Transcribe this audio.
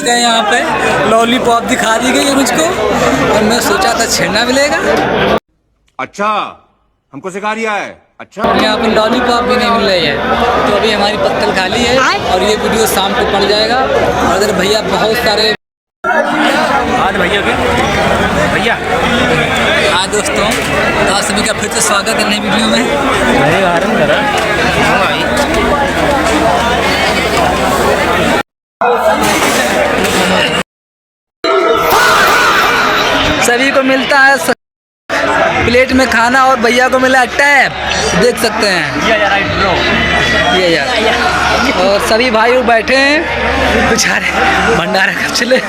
गए यहाँ पे लॉलीपॉप दिखा दी गई है मुझको और मैं सोचा था छेड़ना मिलेगा। अच्छा हमको सिखा रिया है। अच्छा और यहाँ पे लॉलीपॉप भी नहीं मिल रही है, तो अभी हमारी पत्तल खाली है और ये वीडियो शाम को पड़ जाएगा। और अगर भैया बहुत सारे आज भैया हाँ दोस्तों, तो आप सभी का फिर से स्वागत है नई वीडियो में। सभी को मिलता है प्लेट में खाना और भैया को मिला टैब, देख सकते हैं ये यार। और सभी भाई बैठे हैं बेचारे, भंडारा कब चले।